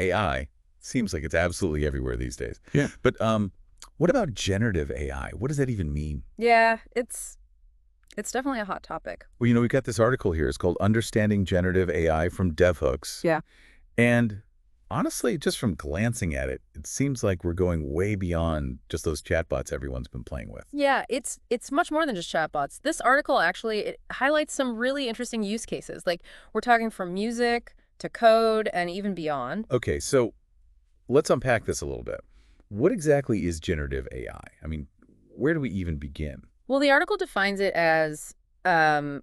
AI seems like it's absolutely everywhere these days. Yeah. But what about generative AI? What does that even mean? Yeah, it's definitely a hot topic. Well, we've got this article here. It's called Understanding Generative AI from DevHooks. Yeah. And honestly, just from glancing at it, it seems like we're going way beyond just those chatbots everyone's been playing with. Yeah, it's much more than just chatbots. This article actually it highlights some really interesting use cases. Like we're talking from music to code and even beyond. Okay, so let's unpack this a little bit. What exactly is generative AI? I mean, where do we even begin? Well, the article defines it as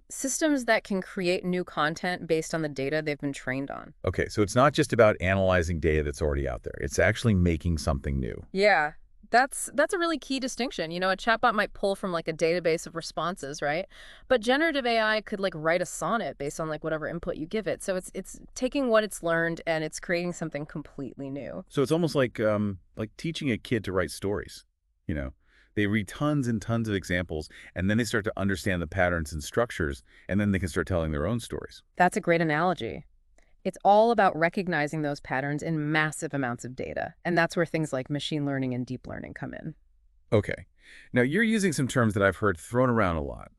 systems that can create new content based on the data they've been trained on. Okay, so it's not just about analyzing data that's already out there. It's actually making something new. Yeah, that's a really key distinction. You know, a chatbot might pull from like a database of responses, right? But generative AI could like write a sonnet based on like whatever input you give it. So it's taking what it's learned and it's creating something completely new. So it's almost like teaching a kid to write stories. You know, they read tons and tons of examples, and then they start to understand the patterns and structures, and then they can start telling their own stories. That's a great analogy. It's all about recognizing those patterns in massive amounts of data. And that's where things like machine learning and deep learning come in. Okay. Now, you're using some terms that I've heard thrown around a lot,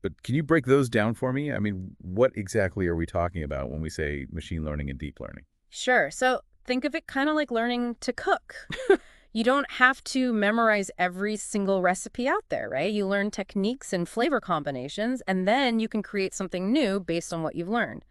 but can you break those down for me? I mean, what exactly are we talking about when we say machine learning and deep learning? Sure. So think of it kind of like learning to cook. You don't have to memorize every single recipe out there, right? You learn techniques and flavor combinations, and then you can create something new based on what you've learned.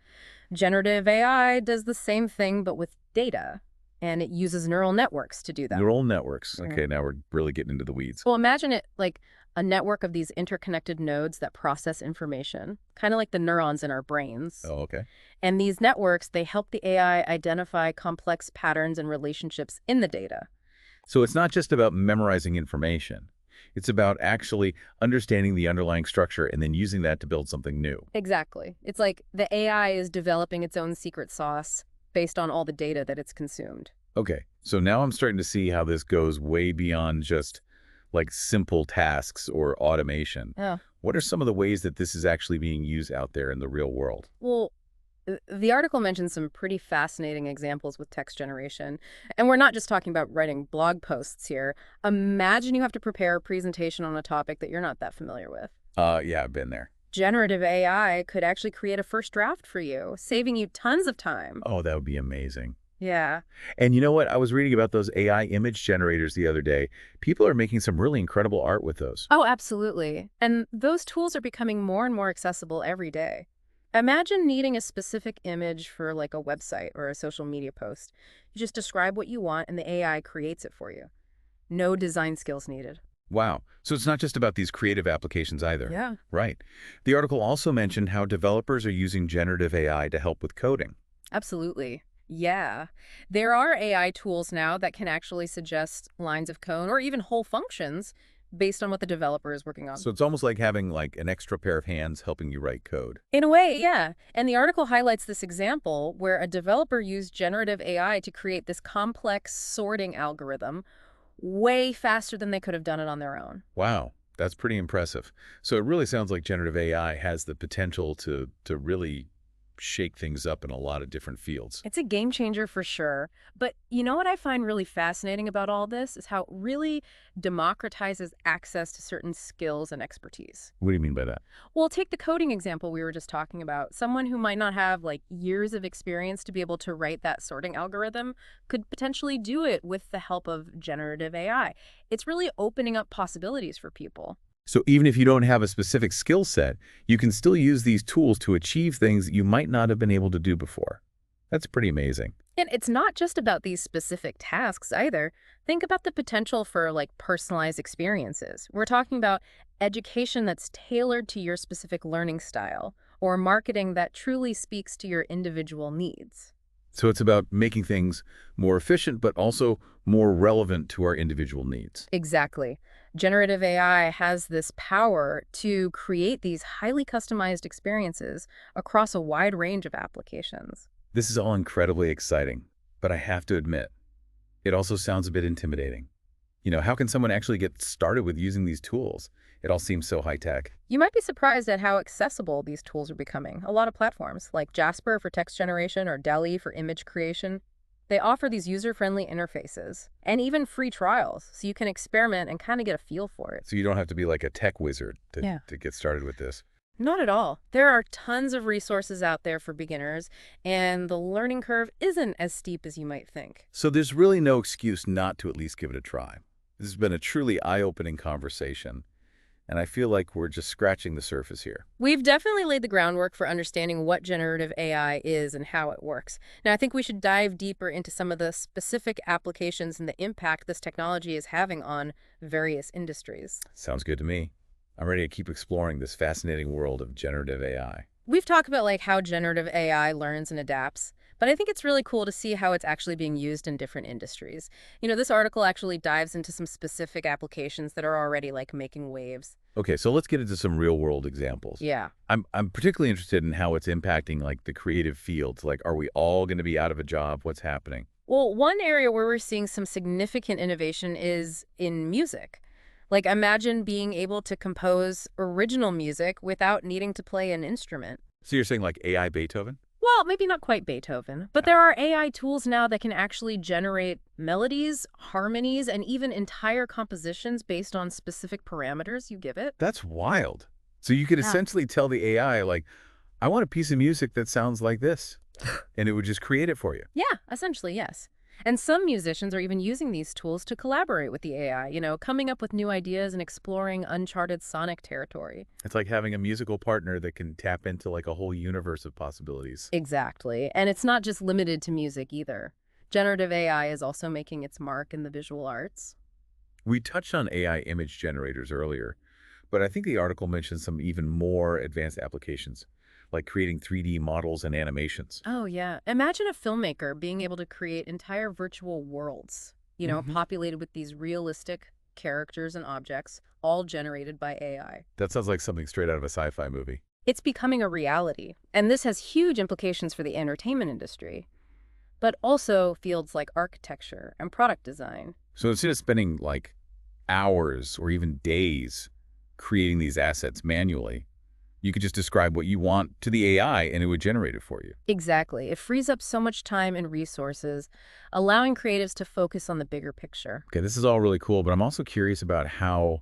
Generative AI does the same thing, but with data, and it uses neural networks to do that. Neural networks. Yeah. Okay, now we're really getting into the weeds. Well, imagine it like a network of these interconnected nodes that process information, kind of like the neurons in our brains. Oh, okay. And these networks, they help the AI identify complex patterns and relationships in the data. So it's not just about memorizing information. It's about actually understanding the underlying structure and then using that to build something new. Exactly. It's like the AI is developing its own secret sauce based on all the data that it's consumed. Okay, so now I'm starting to see how this goes way beyond just like simple tasks or automation. Yeah. What are some of the ways that this is actually being used out there in the real world? Well, the article mentions some pretty fascinating examples with text generation. And we're not just talking about writing blog posts here. Imagine you have to prepare a presentation on a topic that you're not that familiar with. Yeah, I've been there. Generative AI could actually create a first draft for you, saving you tons of time. Oh, that would be amazing. Yeah. And you know what? I was reading about those AI image generators the other day. People are making some really incredible art with those. Oh, absolutely. And those tools are becoming more and more accessible every day. Imagine needing a specific image for like a website or a social media post. You just describe what you want and the AI creates it for you. No design skills needed. Wow. So it's not just about these creative applications either. Yeah. Right. The article also mentioned how developers are using generative AI to help with coding. Absolutely. Yeah. There are AI tools now that can actually suggest lines of code or even whole functions based on what the developer is working on. So it's almost like having like an extra pair of hands helping you write code. In a way, yeah. And the article highlights this example where a developer used generative AI to create this complex sorting algorithm way faster than they could have done it on their own. Wow, that's pretty impressive. So it really sounds like generative AI has the potential to really shake things up in a lot of different fields. It's a game changer for sure. But you know what I find really fascinating about all this is how it really democratizes access to certain skills and expertise. What do you mean by that? Well, take the coding example we were just talking about. Someone who might not have like years of experience to be able to write that sorting algorithm could potentially do it with the help of generative AI. It's really opening up possibilities for people. So even if you don't have a specific skill set, you can still use these tools to achieve things that you might not have been able to do before. That's pretty amazing. And it's not just about these specific tasks either. Think about the potential for like personalized experiences. We're talking about education that's tailored to your specific learning style or marketing that truly speaks to your individual needs. So it's about making things more efficient, but also more relevant to our individual needs. Exactly. Generative AI has this power to create these highly customized experiences across a wide range of applications. This is all incredibly exciting, but I have to admit, it also sounds a bit intimidating. You know, how can someone actually get started with using these tools? It all seems so high-tech. You might be surprised at how accessible these tools are becoming. A lot of platforms, like Jasper for text generation or DALL-E for image creation, They offer these user-friendly interfaces and even free trials, so you can experiment and kind of get a feel for it. So you don't have to be like a tech wizard Yeah. to get started with this. Not at all. There are tons of resources out there for beginners, and the learning curve isn't as steep as you might think. So there's really no excuse not to at least give it a try. This has been a truly eye-opening conversation, and I feel like we're just scratching the surface here. We've definitely laid the groundwork for understanding what generative AI is and how it works. Now, I think we should dive deeper into some of the specific applications and the impact this technology is having on various industries. Sounds good to me. I'm ready to keep exploring this fascinating world of generative AI. We've talked about like how generative AI learns and adapts, but I think it's really cool to see how it's actually being used in different industries. This article actually dives into some specific applications that are already like making waves. Okay, so let's get into some real-world examples. Yeah. I'm particularly interested in how it's impacting like the creative fields. Like, are we all going to be out of a job? What's happening? Well, one area where we're seeing some significant innovation is in music. Like, imagine being able to compose original music without needing to play an instrument. So you're saying like AI Beethoven? Well, maybe not quite Beethoven, but there are AI tools now that can actually generate melodies, harmonies, and even entire compositions based on specific parameters you give it. That's wild. So you could Yeah. essentially tell the AI, like, I want a piece of music that sounds like this, and it would just create it for you. Yeah, essentially, yes. And some musicians are even using these tools to collaborate with the AI, coming up with new ideas and exploring uncharted sonic territory. It's like having a musical partner that can tap into like a whole universe of possibilities. Exactly. And it's not just limited to music either. Generative AI is also making its mark in the visual arts. We touched on AI image generators earlier, but I think the article mentioned some even more advanced applications, like creating 3D models and animations. Oh, yeah. Imagine a filmmaker being able to create entire virtual worlds, Hmm. populated with these realistic characters and objects, all generated by AI. That sounds like something straight out of a sci-fi movie. It's becoming a reality, and this has huge implications for the entertainment industry, but also fields like architecture and product design. So instead of spending like hours or even days creating these assets manually, you could just describe what you want to the AI and it would generate it for you. Exactly. It frees up so much time and resources, allowing creatives to focus on the bigger picture. Okay, this is all really cool, but I'm also curious about how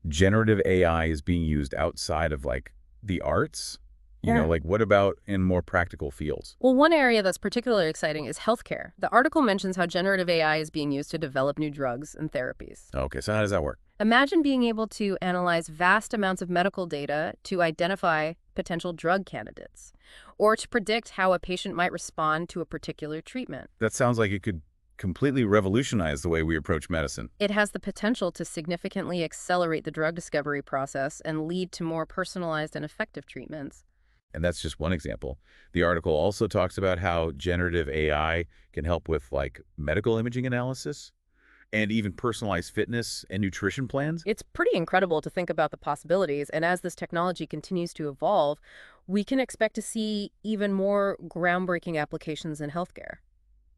generative AI is being used outside of like the arts. Yeah. Like what about in more practical fields? Well, one area that's particularly exciting is healthcare. The article mentions how generative AI is being used to develop new drugs and therapies. Okay, so how does that work? Imagine being able to analyze vast amounts of medical data to identify potential drug candidates, or to predict how a patient might respond to a particular treatment. That sounds like it could completely revolutionize the way we approach medicine. It has the potential to significantly accelerate the drug discovery process and lead to more personalized and effective treatments. And that's just one example. The article also talks about how generative AI can help with like medical imaging analysis and even personalized fitness and nutrition plans. It's pretty incredible to think about the possibilities, and as this technology continues to evolve, we can expect to see even more groundbreaking applications in healthcare.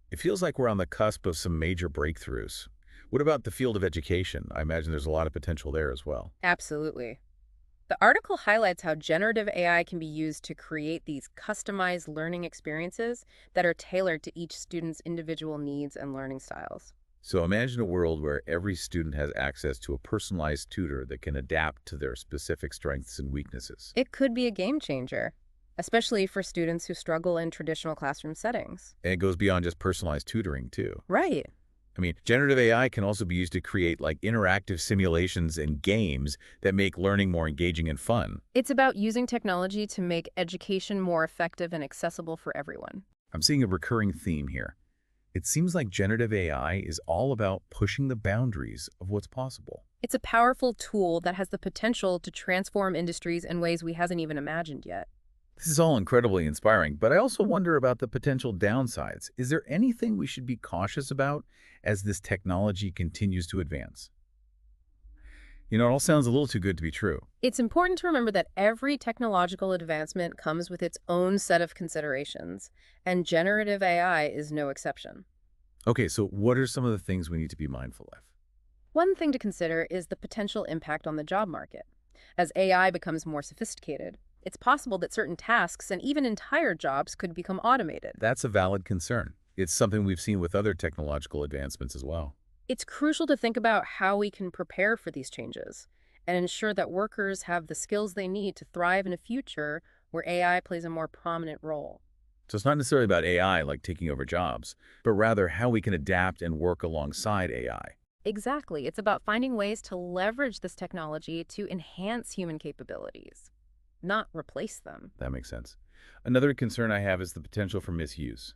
It feels like we're on the cusp of some major breakthroughs. What about the field of education? I imagine there's a lot of potential there as well. Absolutely. The article highlights how generative AI can be used to create these customized learning experiences that are tailored to each student's individual needs and learning styles. So imagine a world where every student has access to a personalized tutor that can adapt to their specific strengths and weaknesses. It could be a game changer, especially for students who struggle in traditional classroom settings. And it goes beyond just personalized tutoring, too. Right. I mean, generative AI can also be used to create like interactive simulations and games that make learning more engaging and fun. It's about using technology to make education more effective and accessible for everyone. I'm seeing a recurring theme here. It seems like generative AI is all about pushing the boundaries of what's possible. It's a powerful tool that has the potential to transform industries in ways we hasn't even imagined yet. This is all incredibly inspiring, but I also wonder about the potential downsides. Is there anything we should be cautious about as this technology continues to advance? It all sounds a little too good to be true. It's important to remember that every technological advancement comes with its own set of considerations, and generative AI is no exception. Okay, so what are some of the things we need to be mindful of? One thing to consider is the potential impact on the job market. As AI becomes more sophisticated, it's possible that certain tasks and even entire jobs could become automated. That's a valid concern. It's something we've seen with other technological advancements as well. It's crucial to think about how we can prepare for these changes and ensure that workers have the skills they need to thrive in a future where AI plays a more prominent role. So it's not necessarily about AI like taking over jobs, but rather how we can adapt and work alongside AI. Exactly. It's about finding ways to leverage this technology to enhance human capabilities, not replace them. That makes sense. Another concern I have is the potential for misuse.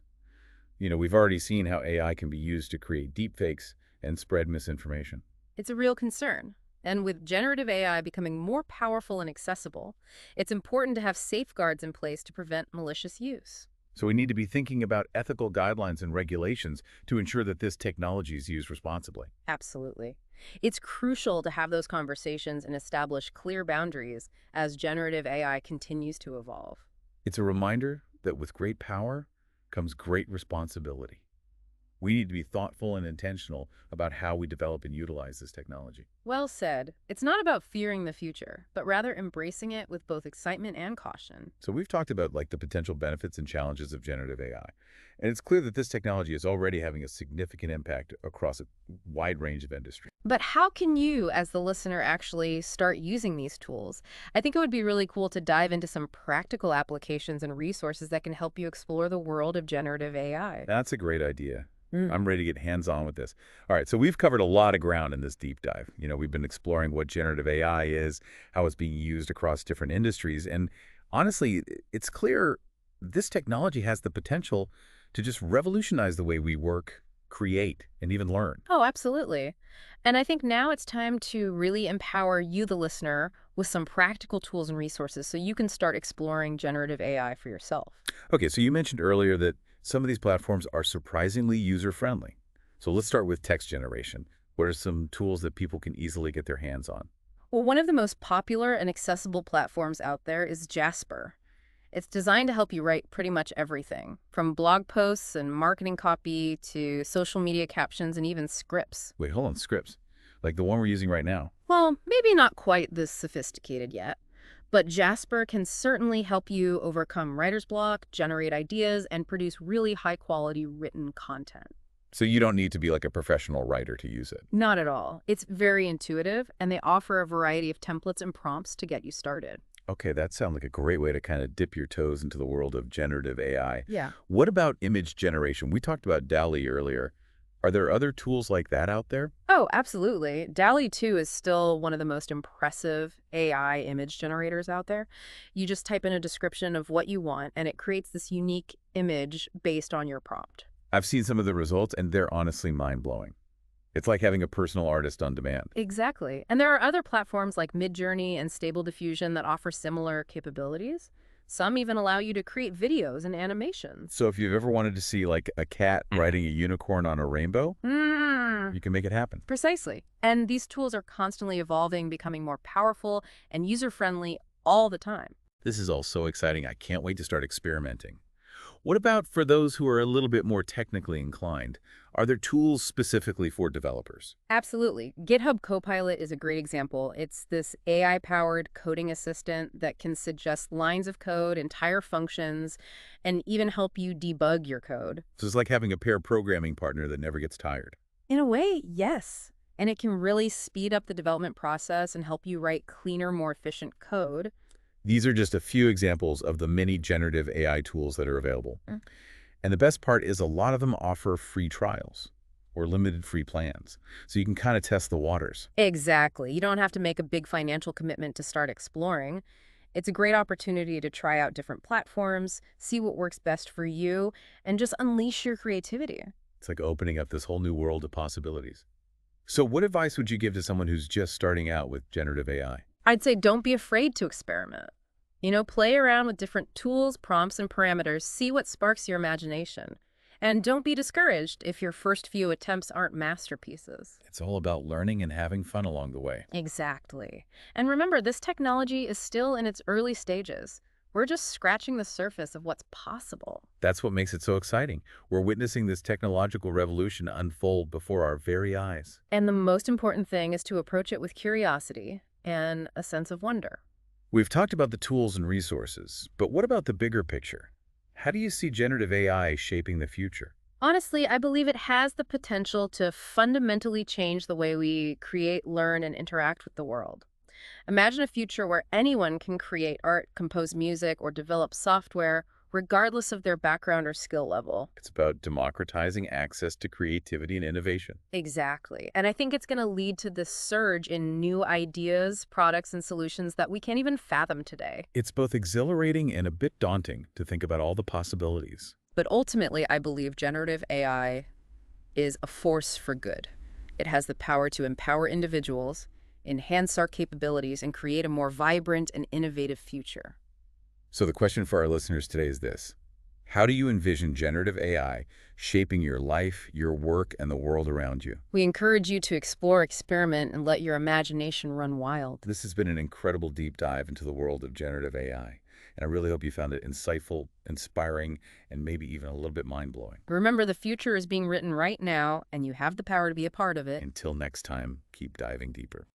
We've already seen how AI can be used to create deepfakes and spread misinformation. It's a real concern. And with generative AI becoming more powerful and accessible, it's important to have safeguards in place to prevent malicious use. So we need to be thinking about ethical guidelines and regulations to ensure that this technology is used responsibly. Absolutely. It's crucial to have those conversations and establish clear boundaries as generative AI continues to evolve. It's a reminder that with great power comes great responsibility. We need to be thoughtful and intentional about how we develop and utilize this technology. Well said. It's not about fearing the future, but rather embracing it with both excitement and caution. So we've talked about the potential benefits and challenges of generative AI. And it's clear that this technology is already having a significant impact across a wide range of industries. But how can you, as the listener, actually start using these tools? I think it would be really cool to dive into some practical applications and resources that can help you explore the world of generative AI. That's a great idea. Mm. I'm ready to get hands-on with this. All right, so we've covered a lot of ground in this deep dive. We've been exploring what generative AI is, how it's being used across different industries, and honestly, it's clear this technology has the potential to just revolutionize the way we work, create, and even learn. Oh, absolutely. And I think now it's time to really empower you, the listener, with some practical tools and resources so you can start exploring generative AI for yourself. Okay, so you mentioned earlier that some of these platforms are surprisingly user-friendly. So let's start with text generation. What are some tools that people can easily get their hands on? Well, one of the most popular and accessible platforms out there is Jasper. It's designed to help you write pretty much everything, from blog posts and marketing copy to social media captions and even scripts. Wait, hold on, scripts. Like the one we're using right now. Well, maybe not quite this sophisticated yet, but Jasper can certainly help you overcome writer's block, generate ideas, and produce really high-quality written content. So you don't need to be like a professional writer to use it. Not at all. It's very intuitive, and they offer a variety of templates and prompts to get you started. Okay, that sounds like a great way to kind of dip your toes into the world of generative AI. Yeah. What about image generation? We talked about DALL-E earlier. Are there other tools like that out there? Oh, absolutely. DALL-E 2 is still one of the most impressive AI image generators out there. You just type in a description of what you want, and it creates this unique image based on your prompt. I've seen some of the results, and they're honestly mind-blowing. It's like having a personal artist on demand. Exactly. And there are other platforms like Midjourney and Stable Diffusion that offer similar capabilities. Some even allow you to create videos and animations. So if you've ever wanted to see like a cat riding a unicorn on a rainbow, you can make it happen. Precisely. And these tools are constantly evolving, becoming more powerful and user-friendly all the time. This is all so exciting. I can't wait to start experimenting. What about for those who are a little bit more technically inclined? Are there tools specifically for developers? Absolutely. GitHub Copilot is a great example. It's this AI-powered coding assistant that can suggest lines of code, entire functions, and even help you debug your code. So it's like having a pair programming partner that never gets tired. In a way, yes. And it can really speed up the development process and help you write cleaner, more efficient code. These are just a few examples of the many generative AI tools that are available. Mm. And the best part is a lot of them offer free trials or limited free plans. So you can kind of test the waters. Exactly. You don't have to make a big financial commitment to start exploring. It's a great opportunity to try out different platforms, see what works best for you, and just unleash your creativity. It's like opening up this whole new world of possibilities. So what advice would you give to someone who's just starting out with generative AI? I'd say don't be afraid to experiment. Play around with different tools, prompts, and parameters. See what sparks your imagination. And don't be discouraged if your first few attempts aren't masterpieces. It's all about learning and having fun along the way. Exactly. And remember, this technology is still in its early stages. We're just scratching the surface of what's possible. That's what makes it so exciting. We're witnessing this technological revolution unfold before our very eyes. And the most important thing is to approach it with curiosity and a sense of wonder. We've talked about the tools and resources, but what about the bigger picture? How do you see generative AI shaping the future? Honestly, I believe it has the potential to fundamentally change the way we create, learn, and interact with the world. Imagine a future where anyone can create art, compose music, or develop software, regardless of their background or skill level. It's about democratizing access to creativity and innovation. Exactly. And I think it's going to lead to this surge in new ideas, products, and solutions that we can't even fathom today. It's both exhilarating and a bit daunting to think about all the possibilities. But ultimately, I believe generative AI is a force for good. It has the power to empower individuals, enhance our capabilities, and create a more vibrant and innovative future. So the question for our listeners today is this: how do you envision generative AI shaping your life, your work, and the world around you? We encourage you to explore, experiment, and let your imagination run wild. This has been an incredible deep dive into the world of generative AI, and I really hope you found it insightful, inspiring, and maybe even a little bit mind-blowing. Remember, the future is being written right now, and you have the power to be a part of it. Until next time, keep diving deeper.